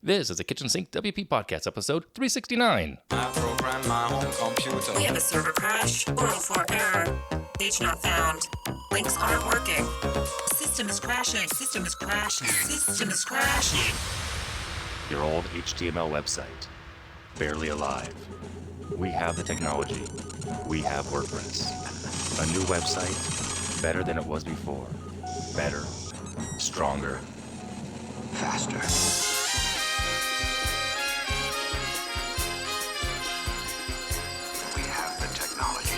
This is the Kitchen Sink WP Podcast, episode 369. I program my own computer. We have a server crash, 404 error, page not found, links aren't working, system is crashing, system is crashing, system is crashing. Your old HTML website, barely alive. We have the technology. We have WordPress. A new website, better than it was before. Better, stronger, Faster. We have the technology.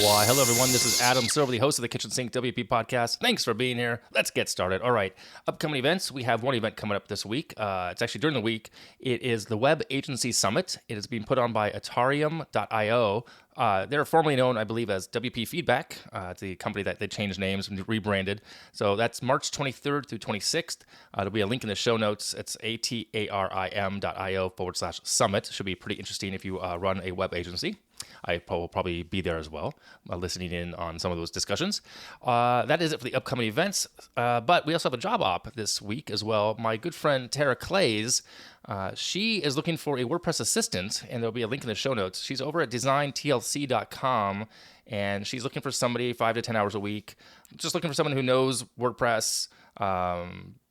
Why, hello everyone, this is Adam Silver, the host of the Kitchen Sink WP Podcast. Thanks for being here. Let's get started. All right, upcoming events. We have one event coming up this week. It's actually during the week. It is the Web Agency Summit. It is being put on by Atarium.io. They're formerly known, I believe, as WP Feedback. It's the company that they changed names and rebranded. So that's March 23rd through 26th. There'll be a link in the show notes. It's atarim.io/summit. Should be pretty interesting if you run a web agency. I will probably be there as well, listening in on some of those discussions. That is it for the upcoming events. But we also have a job op this week as well. My good friend Tara Clays, she is looking for a WordPress assistant, and there'll be a link in the show notes. She's over at designtlc.com, and she's looking for somebody 5 to 10 hours a week. Just looking for someone who knows WordPress,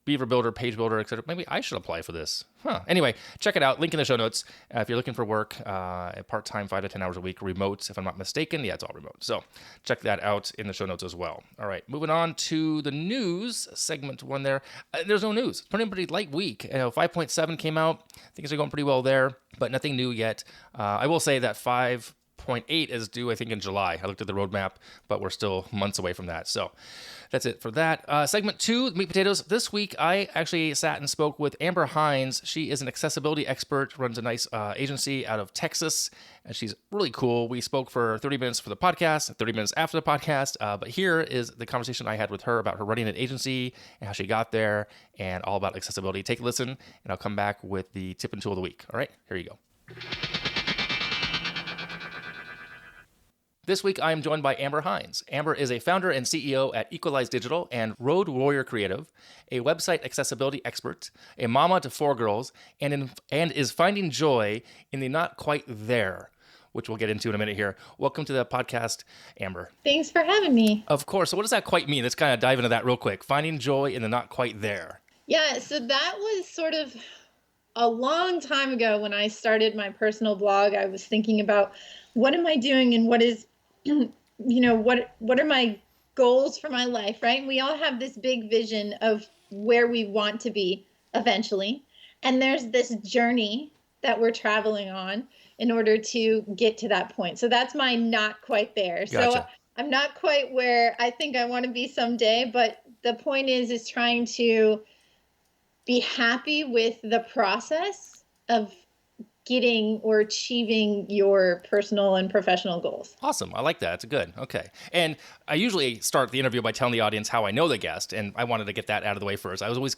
Beaver Builder, Page Builder, etc. Maybe I should apply for this. Anyway, check it out. Link in the show notes. If you're looking for work, part-time, 5 to 10 hours a week, remote, if I'm not mistaken. Yeah, it's all remote. So check that out in the show notes as well. All right, moving on to the news, segment one there. There's no news. It's pretty light week. 5.7 came out. Things are going pretty well there, but nothing new yet. I will say that 5.8 is due, I think, in July. I looked at the roadmap, but we're still months away from that. So that's it for that. Segment 2, meat potatoes. This week, I actually sat and spoke with Amber Hinds. She is an accessibility expert, runs a nice agency out of Texas, and she's really cool. We spoke for 30 minutes for the podcast, 30 minutes after the podcast, but here is the conversation I had with her about her running an agency and how she got there and all about accessibility. Take a listen, and I'll come back with the tip and tool of the week. All right, here you go. This week, I am joined by Amber Hinds. Amber is a founder and CEO at Equalize Digital and Road Warrior Creative, a website accessibility expert, a mama to 4 girls, and is finding joy in the not quite there, which we'll get into in a minute here. Welcome to the podcast, Amber. Thanks for having me. Of course. So what does that quite mean? Let's kind of dive into that real quick. Finding joy in the not quite there. Yeah, so that was sort of a long time ago when I started my personal blog. I was thinking about what am I doing and what is what are my goals for my life, right? And we all have this big vision of where we want to be eventually. And there's this journey that we're traveling on in order to get to that point. So that's my not quite there. Gotcha. So I'm not quite where I think I want to be someday, but the point is trying to be happy with the process of getting or achieving your personal and professional goals. Awesome. I like that. It's good. Okay. And I usually start the interview by telling the audience how I know the guest, and I wanted to get that out of the way first. I was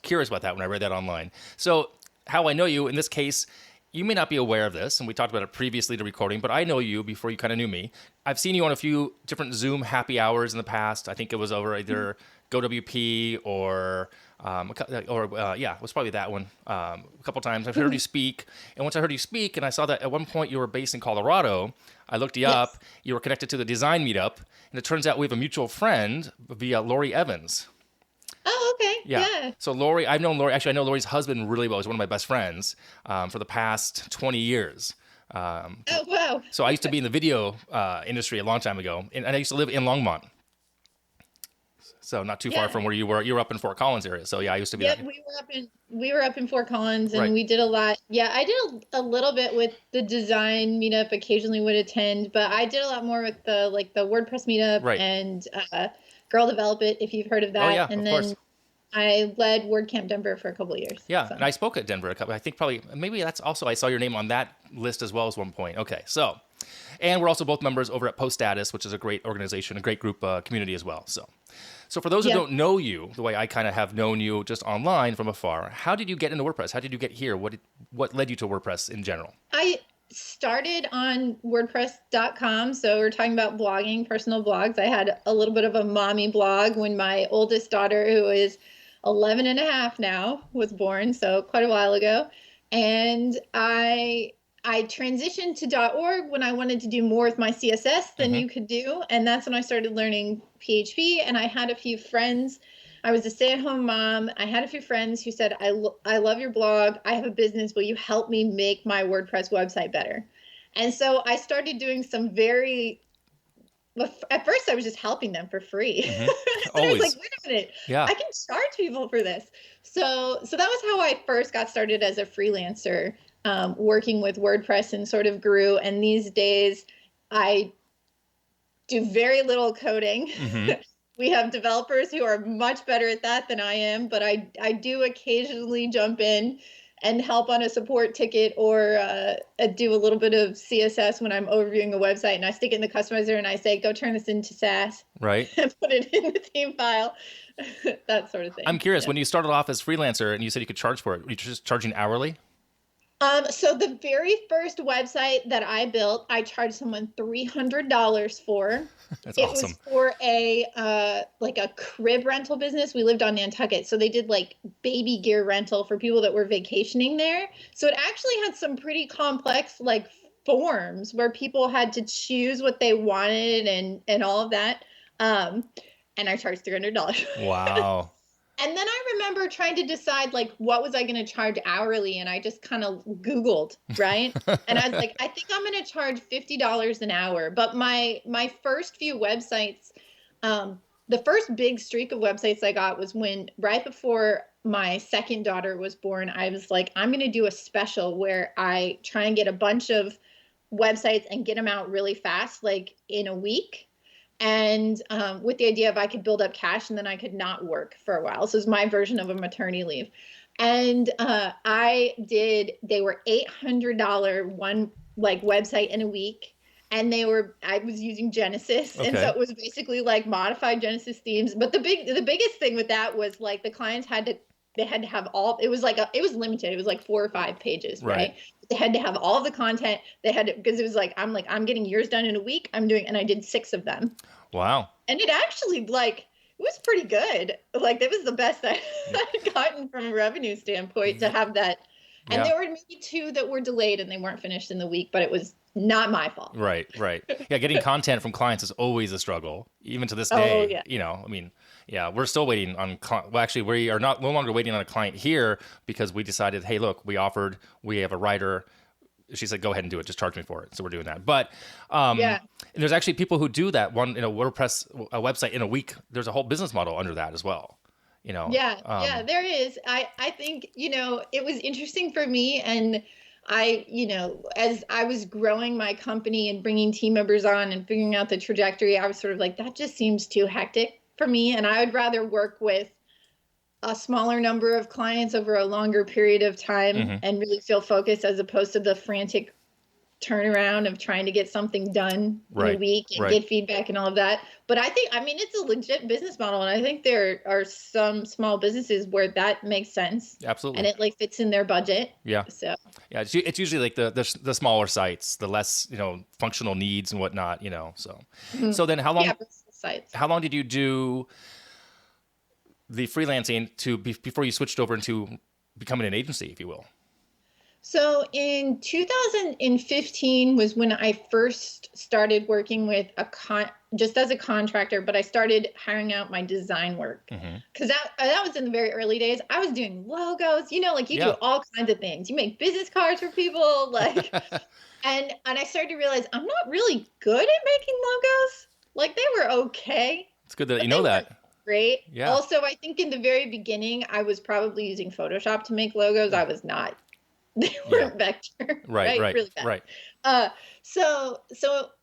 curious about that when I read that online. So how I know you, in this case, you may not be aware of this, and we talked about it previously to recording, but I know you before you kind of knew me. I've seen you on a few different Zoom happy hours in the past. I think it was over either GoWP or it was probably that one. A couple times I've heard you speak, and once I heard you speak, and I saw that at one point you were based in Colorado, I looked you up. You were connected to the design meetup, and it turns out we have a mutual friend via Lori Evans. Oh, okay. Yeah. So Lori, I've known Lori. Actually, I know Lori's husband really well. He's one of my best friends for the past 20 years. Oh, wow. So I used to be in the video industry a long time ago, and I used to live in Longmont. So not too far from where you were. You were up in Fort Collins area. So yeah, I used to be. Yeah, we were up in Fort Collins, and right. We did a lot. Yeah, I did a little bit with the design meetup. Occasionally would attend, but I did a lot more with the WordPress meetup and Girl Develop It, if you've heard of that. Oh yeah, and of then course. I led WordCamp Denver for a couple of years. Yeah, so. And I spoke at Denver a couple. I think maybe that's also I saw your name on that list as well as one point. Okay, so. And we're also both members over at Post Status, which is a great organization, a great group community as well. So for those who don't know you, the way I kind of have known you just online from afar, how did you get into WordPress? How did you get here? What led you to WordPress in general? started on WordPress.com. So we're talking about blogging, personal blogs. I had a little bit of a mommy blog when my oldest daughter, who is 11 and a half now, was born. So quite a while ago. And I transitioned to .org when I wanted to do more with my CSS than you could do. And that's when I started learning PHP. And I had a few friends. I was a stay-at-home mom. I had a few friends who said, I love your blog. I have a business. Will you help me make my WordPress website better? And so I started doing some at first I was just helping them for free. I was like, wait a minute, I can charge people for this. So that was how I first got started as a freelancer, working with WordPress, and sort of grew. And these days I do very little coding. We have developers who are much better at that than I am, but I do occasionally jump in and help on a support ticket, or do a little bit of CSS when I'm overviewing a website, and I stick it in the customizer and I say, go turn this into Sass. Right. And put it in the theme file, that sort of thing. I'm curious, when you started off as freelancer and you said you could charge for it, were you just charging hourly? So the very first website that I built, I charged someone $300 for. That's awesome. It was for a crib rental business. We lived on Nantucket, so they did like baby gear rental for people that were vacationing there. So it actually had some pretty complex like forms where people had to choose what they wanted and all of that. And I charged $300. Wow. And then I remember trying to decide, like, what was I going to charge hourly? And I just kind of Googled, right? And I was like, I think I'm going to charge $50 an hour. But my first few websites, the first big streak of websites I got was right before my second daughter was born. I was like, I'm going to do a special where I try and get a bunch of websites and get them out really fast, like in a week. And with the idea of I could build up cash and then I could not work for a while. So it was my version of a maternity leave. And they were $800 one like website in a week. And I was using Genesis. Okay. And so it was basically like modified Genesis themes. But the biggest thing with that was like the clients had to have it was limited. It was like 4 or 5 pages, right? They had to have all of the content. Because it was like, I'm getting yours done in a week. and I did 6 of them. Wow. And it actually it was pretty good. Like that was the best I'd gotten from a revenue standpoint to have that. And there were maybe 2 that were delayed and they weren't finished in the week, but it was not my fault. Right. Yeah. Getting content from clients is always a struggle, even to this day. Yeah. You know, I mean, yeah, we're still waiting on, actually, we are no longer waiting on a client here because we decided, hey, look, we have a writer. She said, go ahead and do it. Just charge me for it. So we're doing that. But and there's actually people who do that WordPress website in a week. There's a whole business model under that as well. There is. I think, it was interesting for me. And as I was growing my company and bringing team members on and figuring out the trajectory, I was sort of like, that just seems too hectic for me. And I would rather work with a smaller number of clients over a longer period of time and really feel focused, as opposed to the frantic turnaround of trying to get something done in a week and get feedback and all of that. But it's a legit business model. And I think there are some small businesses where that makes sense. Absolutely. And it like fits in their budget. Yeah. So yeah, it's usually like the smaller sites, the less, functional needs and whatnot, so. So then how long did you do the freelancing before you switched over into becoming an agency, if you will? So in 2015 was when I first started working with just as a contractor, but I started hiring out my design work because that was in the very early days. I was doing logos, you do all kinds of things. You make business cards for people, like, and I started to realize I'm not really good at making logos. Like they were okay. It's good that you know that. Great. Yeah. Also, I think in the very beginning, I was probably using Photoshop to make logos. I was not. They weren't vector. Right. Really bad. Right. So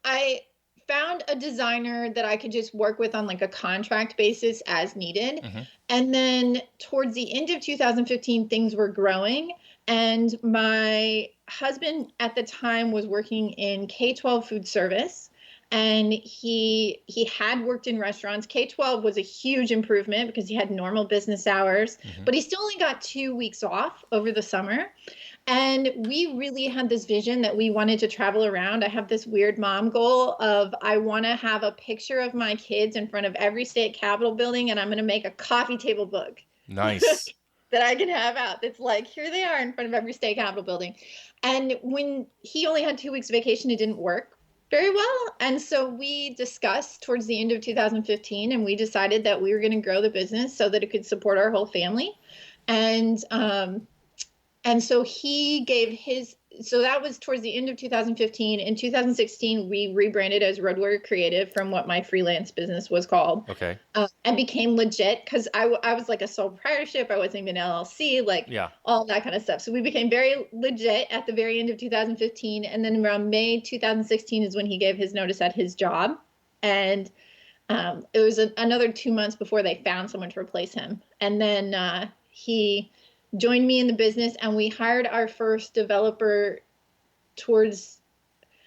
I found a designer that I could just work with on like a contract basis as needed. And then towards the end of 2015, things were growing. And my husband at the time was working in K-12 food service. And he had worked in restaurants. K-12 was a huge improvement because he had normal business hours, but he still only got 2 weeks off over the summer. And we really had this vision that we wanted to travel around. I have this weird mom goal of I want to have a picture of my kids in front of every state capitol building, and I'm going to make a coffee table book Nice. that I can have out. That's like, here they are in front of every state capitol building. And when he only had 2 weeks vacation, it didn't work very well. And so we discussed towards the end of 2015, and we decided that we were going to grow the business so that it could support our whole family. And so he gave his, so that was towards the end of 2015. In 2016, we rebranded as Road Warrior Creative from what my freelance business was called. Okay. And became legit because I was like a sole proprietorship. I wasn't even an LLC, like all that kind of stuff. So we became very legit at the very end of 2015. And then around May 2016 is when he gave his notice at his job. And it was another 2 months before they found someone to replace him. And then he joined me in the business, and we hired our first developer towards,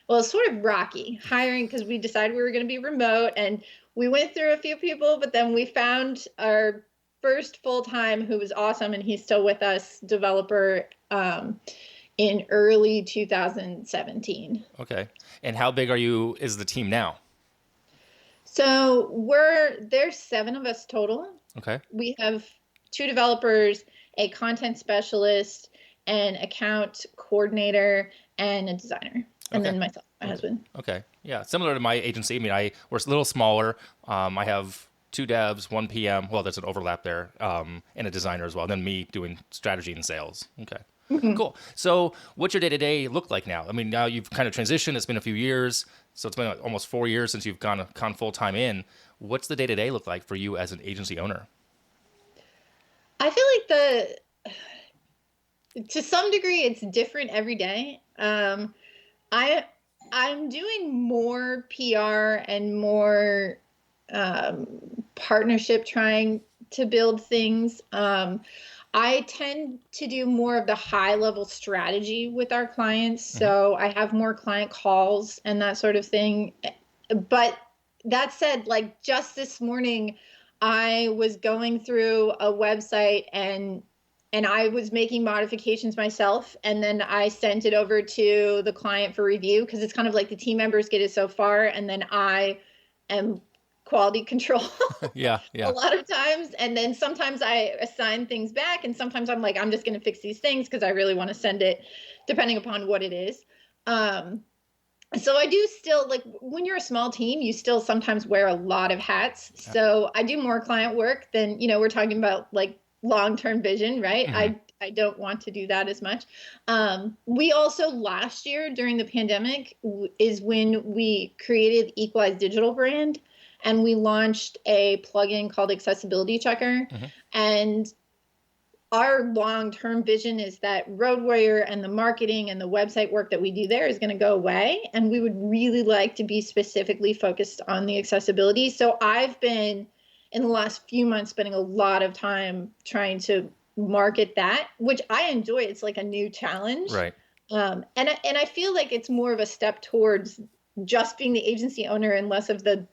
well, it's sort of rocky hiring because we decided we were going to be remote, and we went through a few people, but then we found our first full-time, who was awesome, and he's still with us, developer in early 2017. Okay. And how big is the team now? So there's 7 of us total. Okay. We have 2 developers, a content specialist, an account coordinator, and a designer. And then myself, my husband. Okay. Yeah. Similar to my agency. I mean, we're a little smaller. I have 2 devs, 1 PM. Well, there's an overlap there, and a designer as well. And then me doing strategy and sales. Okay. Mm-hmm. Cool. So what's your day-to-day look like now? I mean, now you've kind of transitioned. It's been a few years. So it's been almost 4 years since you've gone full-time in. What's the day-to-day look like for you as an agency owner? I feel like to some degree, it's different every day. I'm doing more PR and more partnership, trying to build things. I tend to do more of the high level strategy with our clients. So I have more client calls and that sort of thing. But that said, like just this morning, I was going through a website and I was making modifications myself, and then I sent it over to the client for review because it's kind of like the team members get it so far, and then I am quality control yeah. a lot of times. And then sometimes I assign things back, and sometimes I'm like, I'm just going to fix these things because I really want to send it, depending upon what it is. So I do still, like when you're a small team, you still sometimes wear a lot of hats. So I do more client work than, we're talking about like long-term vision, right? Mm-hmm. I don't want to do that as much. We also last year during the pandemic is when we created Equalize Digital brand, and we launched a plugin called Accessibility Checker. Mm-hmm. And our long-term vision is that Road Warrior and the marketing and the website work that we do there is going to go away. And we would really like to be specifically focused on the accessibility. So I've been, in the last few months, spending a lot of time trying to market that, which I enjoy. It's like a new challenge. Right. And I feel like it's more of a step towards just being the agency owner and less of the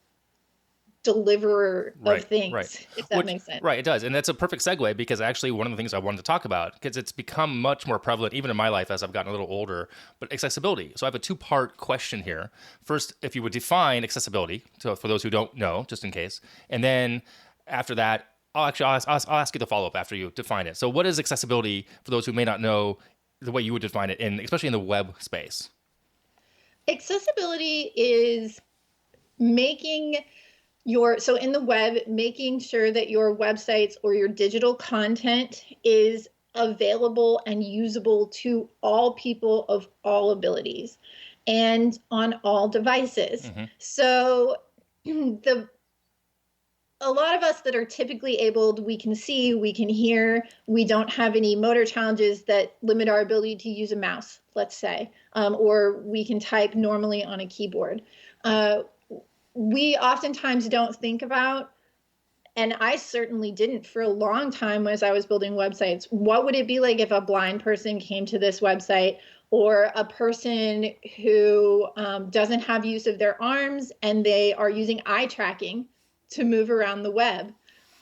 deliverer of things, if that makes sense. Right, it does. And that's a perfect segue, because actually one of the things I wanted to talk about, because it's become much more prevalent even in my life as I've gotten a little older, but accessibility. So I have a 2-part question here. First, if you would define accessibility, so for those who don't know, just in case, and then after that, I'll ask you the follow-up after you define it. So what is accessibility for those who may not know the way you would define it, especially in the web space? Accessibility is so in the web, making sure that your websites or your digital content is available and usable to all people of all abilities and on all devices. Mm-hmm. So a lot of us that are typically abled, we can see, we can hear, we don't have any motor challenges that limit our ability to use a mouse, let's say, or we can type normally on a keyboard. We oftentimes don't think about, and I certainly didn't for a long time as I was building websites, what would it be like if a blind person came to this website, or a person who doesn't have use of their arms and they are using eye tracking to move around the web.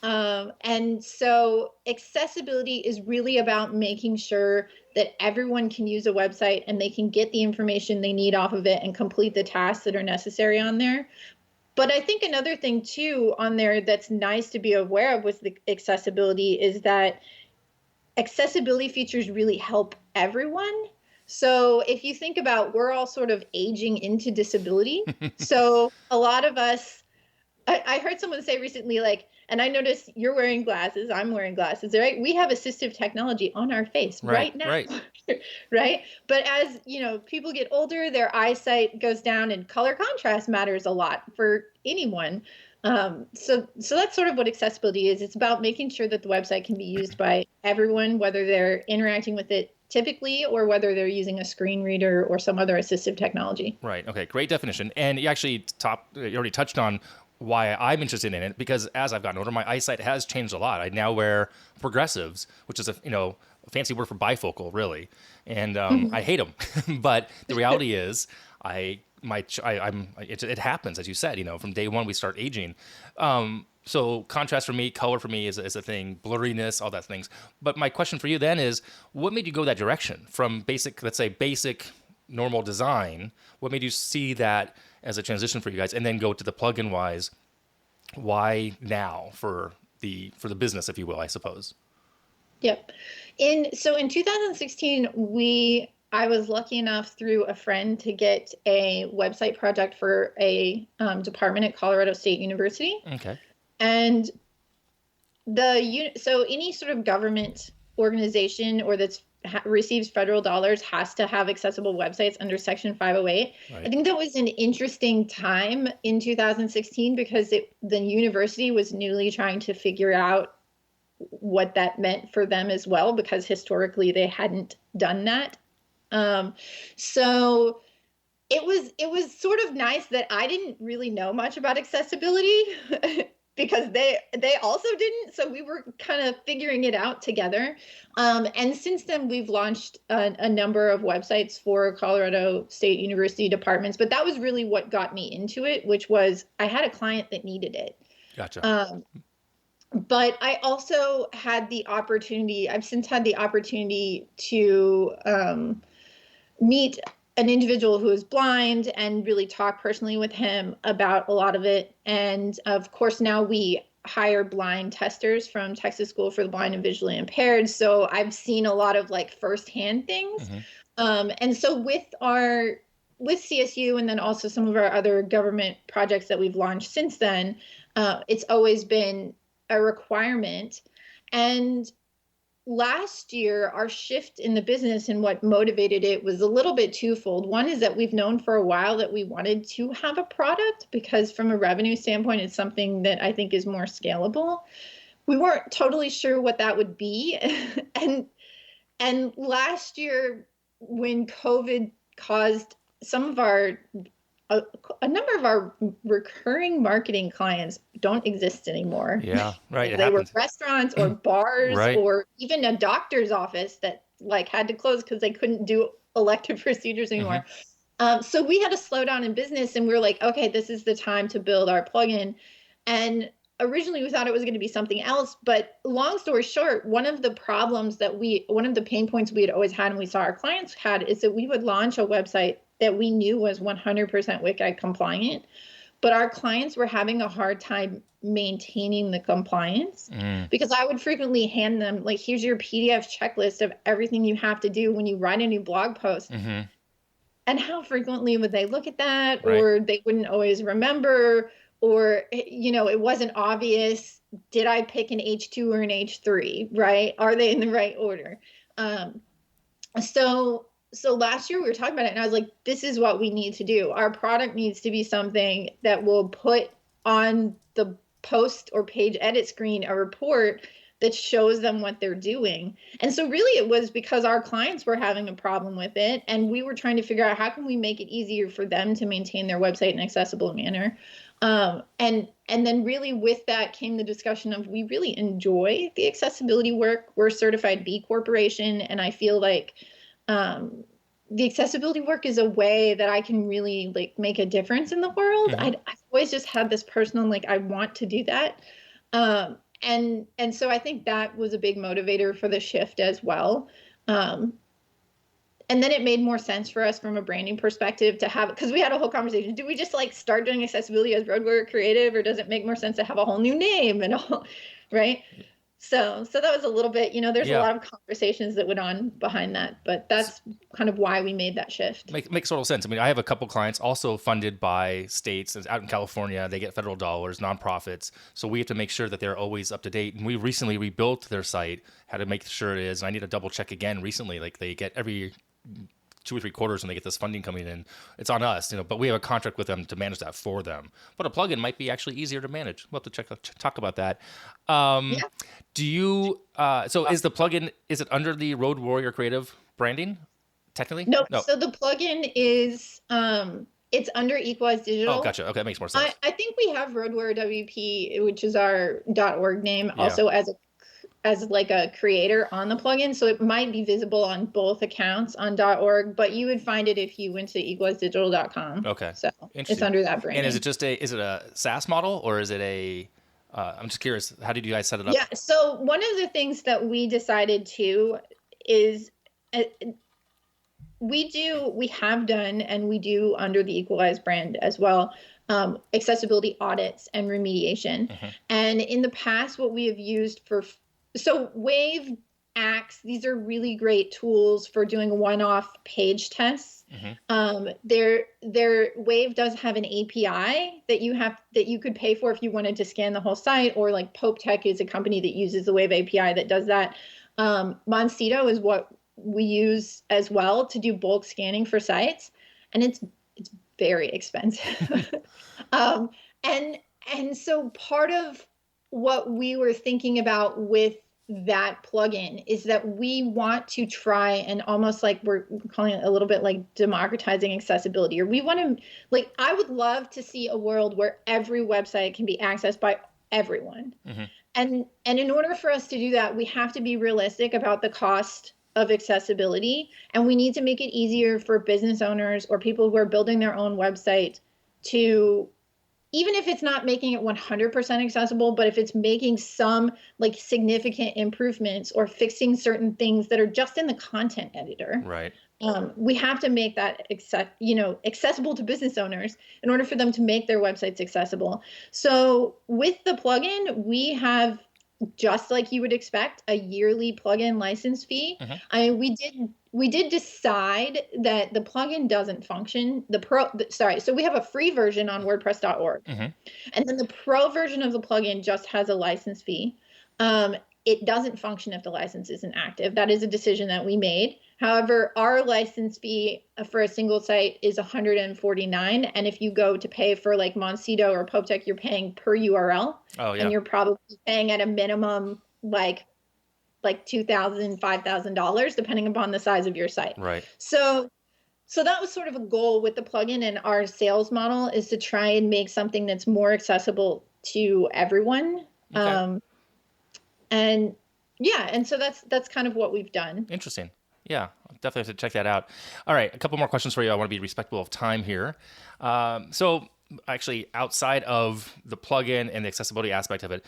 And so accessibility is really about making sure that everyone can use a website and they can get the information they need off of it and complete the tasks that are necessary on there. But I think another thing too on there that's nice to be aware of with the accessibility is that accessibility features really help everyone. So if you think about, we're all sort of aging into disability. So a lot of us, I heard someone say recently, like, and I noticed you're wearing glasses, I'm wearing glasses, right? We have assistive technology on our face right now, Right. right? But as people get older, their eyesight goes down, and color contrast matters a lot for anyone. So that's sort of what accessibility is. It's about making sure that the website can be used by everyone, whether they're interacting with it typically or whether they're using a screen reader or some other assistive technology. Right. Okay. Great definition. And you actually you already touched on why I'm interested in it, because as I've gotten older, my eyesight has changed a lot. I now wear progressives, which is a fancy word for bifocal, really, and I hate them. But the reality is, it happens, as you said. From day one we start aging. So contrast for me, color for me is a thing, blurriness, all that things. But my question for you then is, what made you go that direction from basic, let's say basic normal design? What made you see that as a transition for you guys, and then go to the plugin wise? Why now for the business, if you will, I suppose? Yep. In 2016, I was lucky enough through a friend to get a website project for a department at Colorado State University. Okay. And so any sort of government organization or that's receives federal dollars has to have accessible websites under Section 508. Right. I think that was an interesting time in 2016 because the university was newly trying to figure out what that meant for them as well, because historically they hadn't done that. So it was sort of nice that I didn't really know much about accessibility because they also didn't. So we were kind of figuring it out together. And since then, we've launched a number of websites for Colorado State University departments. But that was really what got me into it, which was I had a client that needed it. Gotcha. But I also had the opportunity, I've since had the opportunity to meet an individual who is blind and really talk personally with him about a lot of it. And of course, now we hire blind testers from Texas School for the Blind and Visually Impaired. So I've seen a lot of like firsthand things. Mm-hmm. And so with CSU and then also some of our other government projects that we've launched since then, it's always been a requirement. And last year, our shift in the business and what motivated it was a little bit twofold. One is that we've known for a while that we wanted to have a product because from a revenue standpoint, it's something that I think is more scalable. We weren't totally sure what that would be. And last year, when COVID caused some of a number of our recurring marketing clients don't exist anymore. Yeah, right. They were restaurants or bars right. Or even a doctor's office that like had to close because they couldn't do elective procedures anymore. Mm-hmm. So we had a slowdown in business and we were like, okay, this is the time to build our plugin. And originally we thought it was going to be something else. But long story short, one of the pain points we had always had and we saw our clients had is that we would launch a website that we knew was 100% WCAG compliant, but our clients were having a hard time maintaining the compliance because I would frequently hand them, like, here's your PDF checklist of everything you have to do when you write a new blog post. Mm-hmm. And how frequently would they look at that? Right. Or they wouldn't always remember, or, it wasn't obvious. Did I pick an H2 or an H3, right? Are they in the right order? So last year we were talking about it and I was like, this is what we need to do. Our product needs to be something that will put on the post or page edit screen a report that shows them what they're doing. And so really it was because our clients were having a problem with it and we were trying to figure out how can we make it easier for them to maintain their website in an accessible manner. And then really with that came the discussion of we really enjoy the accessibility work. We're a certified B Corporation and I feel like the accessibility work is a way that I can really like make a difference in the world. Mm-hmm. I've always just had this personal, like, I want to do that. And so I think that was a big motivator for the shift as well. and then it made more sense for us from a branding perspective to have, because we had a whole conversation. Do we just like start doing accessibility as Road Warrior Creative, or does it make more sense to have a whole new name and all, right? So that was a little bit, there's a lot of conversations that went on behind that, but that's kind of why we made that shift. Makes total sense. I mean, I have a couple clients also funded by states out in California. They get federal dollars, nonprofits. So we have to make sure that they're always up to date. And we recently rebuilt their site, had to make sure it is. And I need to double check again recently. Like they get every 2 or 3 quarters when they get this funding coming in. It's on us, but we have a contract with them to manage that for them. But a plugin might be actually easier to manage. We'll have to talk about that. Do you, so is the plugin, is it under the Road Warrior Creative branding, technically? No. So the plugin is, it's under Equalize Digital. Oh, gotcha. Okay, that makes more sense. I think we have Road Warrior WP, which is our .org name, also as like a creator on the plugin. So it might be visible on both accounts on .org, but you would find it if you went to equalizedigital.com. Okay. So it's under that brand. And is it just is it a SaaS model, or is it I'm just curious, how did you guys set it up? Yeah. So one of the things that we decided to is we have done, and we do under the Equalize brand as well, accessibility audits and remediation. Mm-hmm. And in the past, what we have used so Wave Axe, these are really great tools for doing one-off page tests. Mm-hmm. Their Wave does have an API that you could pay for if you wanted to scan the whole site, or like Pope Tech is a company that uses the Wave API that does that. Moncito is what we use as well to do bulk scanning for sites, and it's very expensive. And so part of what we were thinking about with that plugin is that we want to try and almost like we're calling it a little bit like democratizing accessibility, or we want to, like, I would love to see a world where every website can be accessed by everyone. Mm-hmm. And in order for us to do that, we have to be realistic about the cost of accessibility, and we need to make it easier for business owners or people who are building their own website to, even if it's not making it 100% accessible, but if it's making some like significant improvements or fixing certain things that are just in the content editor, right? We have to make that accessible to business owners in order for them to make their websites accessible. So with the plugin, we have, just like you would expect, a yearly plugin license fee. Mm-hmm. We did decide that the plugin doesn't function. So we have a free version on WordPress.org, mm-hmm. and then the pro version of the plugin just has a license fee. It doesn't function if the license isn't active. That is a decision that we made. However, our license fee for a single site is $149, and if you go to pay for like Moncito or Pope Tech, you're paying per URL. Oh, yeah. And you're probably paying at a minimum like $2,000, $5,000, depending upon the size of your site. Right. So that was sort of a goal with the plugin, and our sales model is to try and make something that's more accessible to everyone. Okay. And so that's kind of what we've done. Interesting. Yeah, I'll definitely have to check that out. All right, a couple more questions for you. I want to be respectful of time here. So actually, outside of the plugin and the accessibility aspect of it,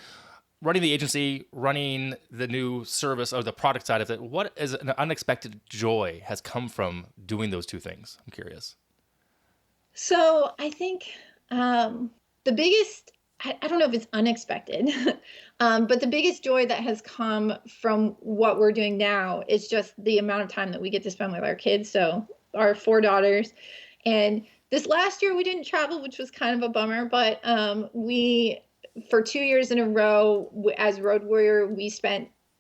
running the agency, running the new service or the product side of it, what is an unexpected joy has come from doing those two things? I'm curious. So I think the biggest, I don't know if it's unexpected, but the biggest joy that has come from what we're doing now is just the amount of time that we get to spend with our kids. So our 4 daughters. And this last year we didn't travel, which was kind of a bummer, but for 2 years in a row as Road Warrior, we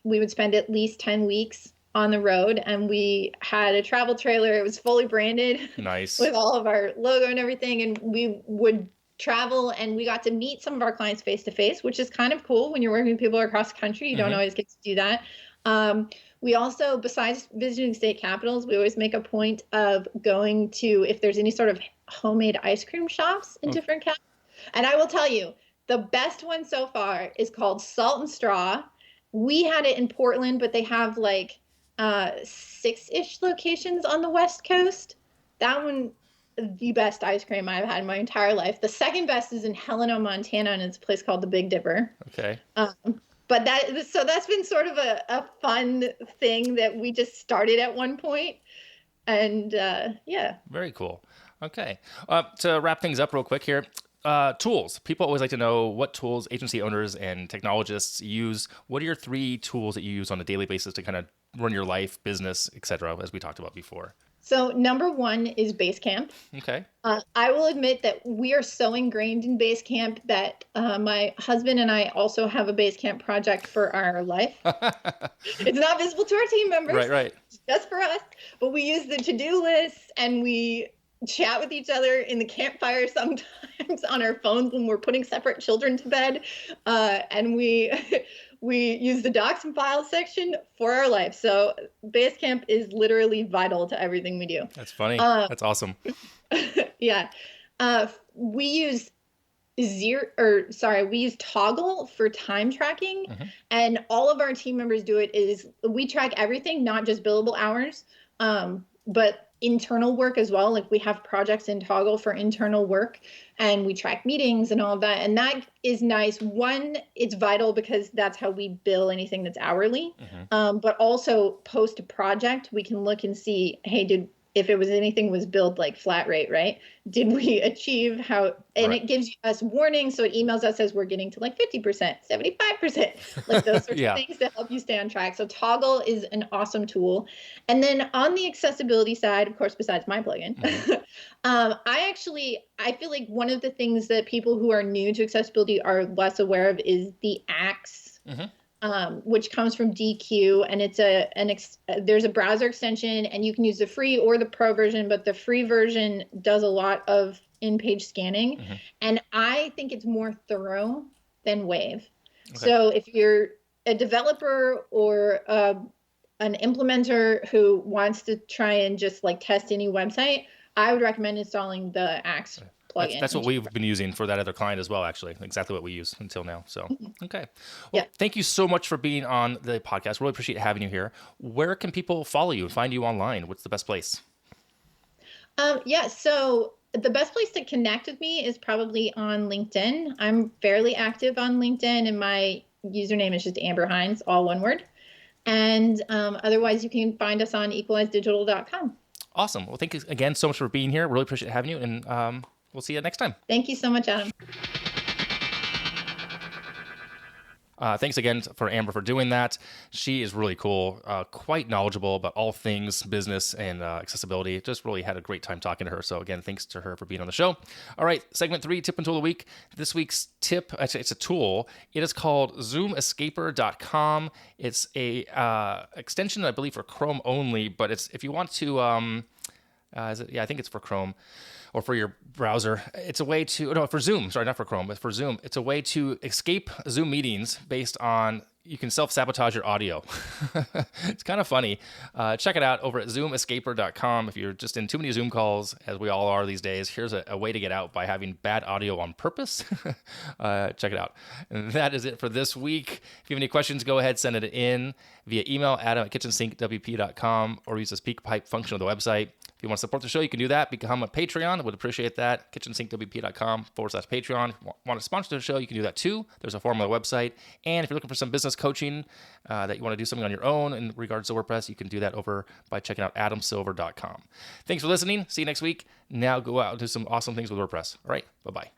would spend at least 10 weeks on the road, and we had a travel trailer. It was fully branded. Nice. With all of our logo and everything. And we would travel, and we got to meet some of our clients face to face, which is kind of cool when you're working with people across the country. You don't always get to do that. We also, besides visiting state capitals, we always make a point of going to, if there's any sort of homemade ice cream shops in different capitals. And I will tell you, the best one so far is called Salt and Straw. We had it in Portland, but they have like 6-ish locations on the West Coast. That one, the best ice cream I've had in my entire life. The second best is in Helena, Montana, and it's a place called the Big Dipper. Okay. But that's been sort of a fun thing that we just started at one point. And yeah. Very cool. Okay. To wrap things up real quick here, tools. People always like to know what tools agency owners and technologists use. What are your 3 tools that you use on a daily basis to kind of run your life, business, etc., as we talked about before? So number 1 is Basecamp. Okay. I will admit that we are so ingrained in Basecamp that my husband and I also have a Basecamp project for our life. It's not visible to our team members. Right. Just for us. But we use the to-do lists and we chat with each other in the campfire sometimes on our phones when we're putting separate children to bed. And we use the docs and files section for our life. So Basecamp is literally vital to everything we do. That's funny. That's awesome. Yeah. We use we use toggl for time tracking, and all of our team members do it. Is we track everything, not just billable hours, but internal work as well. Like we have projects in toggl for internal work, and we track meetings and all of that. And that is nice. One, it's vital because that's how we bill anything that's hourly. But also post a project, we can look and see, hey, if it was anything was billed like flat rate, right? Did we achieve how, and it gives us warnings. So it emails us as we're getting to like 50%, 75%, like those sorts of things to help you stay on track. So toggl is an awesome tool. And then on the accessibility side, of course, besides my plugin, I feel like one of the things that people who are new to accessibility are less aware of is the Axe. Which comes from DQ, and it's there's a browser extension, and you can use the free or the pro version, but the free version does a lot of in-page scanning, and I think it's more thorough than Wave. So if you're a developer or an implementer who wants to try and just like test any website, I would recommend installing the Axe plugin. That's what we've been using for that other client as well, actually. Exactly what we use until now. So, okay. Well, thank you so much for being on the podcast. Really appreciate having you here. Where can people follow you and find you online? What's the best place? So the best place to connect with me is probably on LinkedIn. I'm fairly active on LinkedIn, and my username is just Amber Hinds, all one word. And otherwise, you can find us on equalizedigital.com. Awesome. Well, thank you again so much for being here. Really appreciate having you, and we'll see you next time. Thank you so much, Adam. Thanks again for Amber for doing that. She is really cool, quite knowledgeable about all things business and accessibility. Just really had a great time talking to her. So again, thanks to her for being on the show. All right, segment 3, tip and tool of the week. This week's tip, it's a tool. It is called Zoomescaper.com. It's a extension, I believe, for Chrome only, but it's if you want to, I think it's for Chrome. Or for your browser, it's a way to, for Zoom, sorry, not for Chrome, but for Zoom, it's a way to escape Zoom meetings based on, you can self-sabotage your audio. It's kind of funny. Check it out over at Zoomescaper.com. If you're just in too many Zoom calls, as we all are these days, here's a way to get out by having bad audio on purpose. Check it out. And that is it for this week. If you have any questions, go ahead, send it in via email, adam@KitchensinkWP.com, or use the speak pipe function of the website. If you want to support the show, you can do that. Become a Patreon. Would appreciate that. KitchensinkWP.com/Patreon. Want to sponsor the show, you can do that too. There's a form on the website. And if you're looking for some business coaching that you want to do something on your own in regards to WordPress, you can do that over by checking out adamsilver.com. Thanks for listening. See you next week. Now go out and do some awesome things with WordPress. All right. Bye-bye.